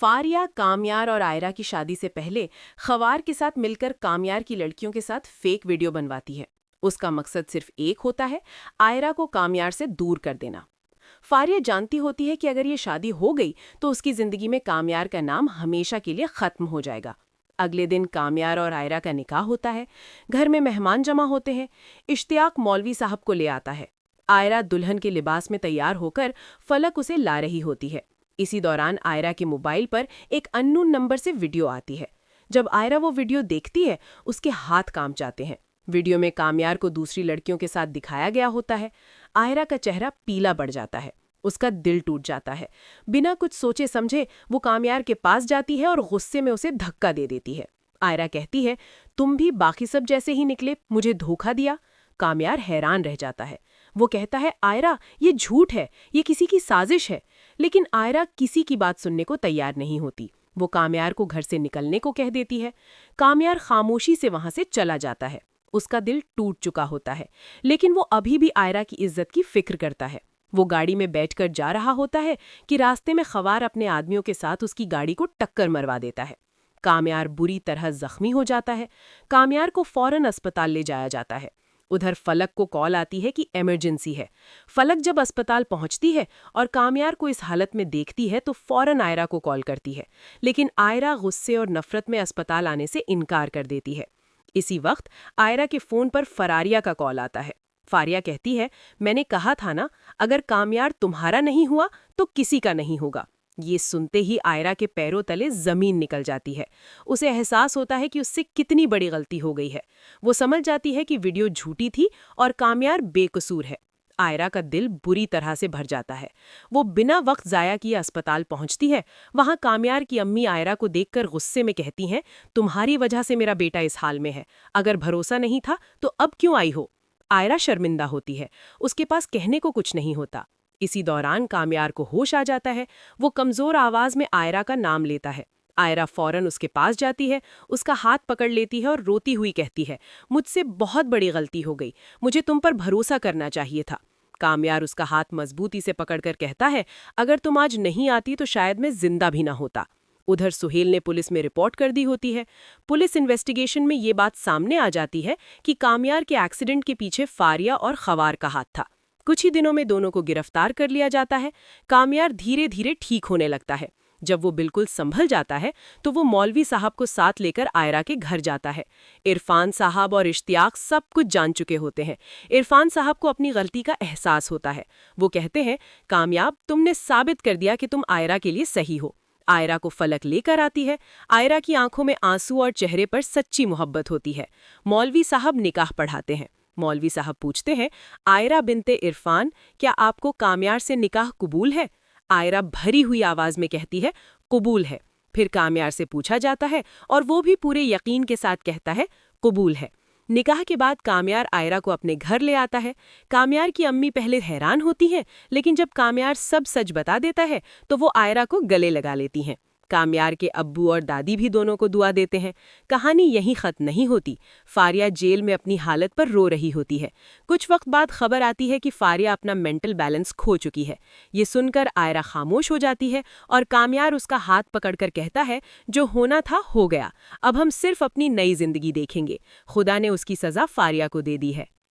फारिया, कामयार और आयरा की शादी से पहले खवार के साथ मिलकर कामयार की लड़कियों के साथ फेक वीडियो बनवाती है। उसका मकसद सिर्फ एक होता है, आयरा को कामयार से दूर कर देना। फारिया जानती होती है कि अगर ये शादी हो गई तो उसकी जिंदगी में कामयार का नाम हमेशा के लिए खत्म हो जाएगा। अगले दिन कामयार और आयरा का निकाह होता है। घर में मेहमान जमा होते हैं। इश्तियाक मौलवी साहब को ले आता है। आयरा दुल्हन के लिबास में तैयार होकर फलक उसे ला रही होती है। इसी दौरान आयरा के मोबाइल पर एक अननोन नंबर से वीडियो आती है। जब आयरा वो वीडियो देखती है, उसके हाथ कांप जाते हैं। वीडियो में कामयार को दूसरी लड़कियों के साथ दिखाया गया होता है। आयरा का चेहरा पीला पड़ जाता है। उसका दिल टूट जाता है। बिना कुछ सोचे समझे वो कामयार के पास जाती है और गुस्से में उसे धक्का दे देती है। आयरा कहती है, तुम भी बाकी सब जैसे ही निकले, मुझे धोखा दिया। कामयार हैरान रह जाता है। वो कहता है, आयरा, ये झूठ है, ये किसी की साजिश है। लेकिन आयरा किसी की बात सुनने को तैयार नहीं होती। वो कामयार को घर से निकलने को कह देती है। कामयार खामोशी से वहां से चला जाता है। उसका दिल टूट चुका होता है, लेकिन वो अभी भी आयरा की इज्जत की फिक्र करता है। वो गाड़ी में बैठकर जा रहा होता है कि रास्ते में खवार अपने आदमियों के साथ उसकी गाड़ी को टक्कर मरवा देता है। कामयार बुरी तरह जख्मी हो जाता है। कामयार को फौरन अस्पताल ले जाया जाता है। उधर फलक को कॉल आती है कि इमरजेंसी है। फलक जब अस्पताल पहुंचती है और कामयार को इस हालत में देखती है तो फौरन आयरा को कॉल करती है, लेकिन आयरा गुस्से और नफरत में अस्पताल आने से इनकार कर देती है। इसी वक्त आयरा के फोन पर फरारिया का कॉल आता है। फारिया कहती है, मैंने कहा था ना, अगर कामयार तुम्हारा नहीं हुआ तो किसी का नहीं होगा। ये सुनते ही आयरा के पैरों तले जमीन निकल जाती है। उसे एहसास होता है कि उससे कितनी बड़ी गलती हो गई है। वो समझ जाती है कि वीडियो झूठी थी और कामयार बेकसूर है। आयरा का दिल बुरी तरह से भर जाता है। वो बिना वक्त जाया किए अस्पताल पहुंचती है। वहां कामयार की अम्मी आयरा को देखकर गुस्से में कहती हैं, तुम्हारी वजह से मेरा बेटा इस हाल में है। अगर भरोसा नहीं था तो अब क्यों आई हो? आयरा शर्मिंदा होती है। उसके पास कहने को कुछ नहीं होता। इसी दौरान कामयार को होश आ जाता है। वो कमजोर आवाज में आयरा का नाम लेता है। आयरा फौरन उसके पास जाती है, उसका हाथ पकड़ लेती है और रोती हुई कहती है, मुझसे बहुत बड़ी गलती हो गई, मुझे तुम पर भरोसा करना चाहिए था। कामयार उसका हाथ मजबूती से पकड़कर कहता है, अगर तुम आज नहीं आती तो शायद मैं जिंदा भी ना होता। उधर सुहेल ने पुलिस में रिपोर्ट कर दी होती है। पुलिस इन्वेस्टिगेशन में ये बात सामने आ जाती है कि कामयार के एक्सीडेंट के पीछे फारिया और खवार का हाथ था। कुछ ही दिनों में दोनों को गिरफ्तार कर लिया जाता है। कामयार धीरे धीरे ठीक होने लगता है। जब वो बिल्कुल संभल जाता है तो वो मौलवी साहब को साथ लेकर आयरा के घर जाता है। इरफान साहब और इश्तियाक सब कुछ जान चुके होते हैं। इरफान साहब को अपनी गलती का एहसास होता है। वो कहते हैं, कामयाब, तुमने साबित कर दिया कि तुम आयरा के लिए सही हो। आयरा को फलक लेकर आती है। आयरा की आंखों में आंसू और चेहरे पर सच्ची मोहब्बत होती है। मौलवी साहब निकाह पढ़ाते हैं। मौलवी साहब पूछते हैं, आयरा बिनते इरफान, क्या आपको कामयार से निकाह कबूल है? आयरा भरी हुई आवाज में कहती है, कबूल है। फिर कामयार से पूछा जाता है और वो भी पूरे यकीन के साथ कहता है, कबूल है। निकाह के बाद कामयार आयरा को अपने घर ले आता है। कामयार की अम्मी पहले हैरान होती हैं, लेकिन जब कामयार सब सच बता देता है तो वो आयरा को गले लगा लेती हैं। कामयार के अब्बू और दादी भी दोनों को दुआ देते हैं। कहानी यहीं खत्म नहीं होती। फारिया जेल में अपनी हालत पर रो रही होती है। कुछ वक्त बाद खबर आती है कि फारिया अपना मेंटल बैलेंस खो चुकी है। ये सुनकर आयरा खामोश हो जाती है और कामयार उसका हाथ पकड़कर कहता है, जो होना था हो गया, अब हम सिर्फ अपनी नई जिंदगी देखेंगे। खुदा ने उसकी सजा फारिया को दे दी है।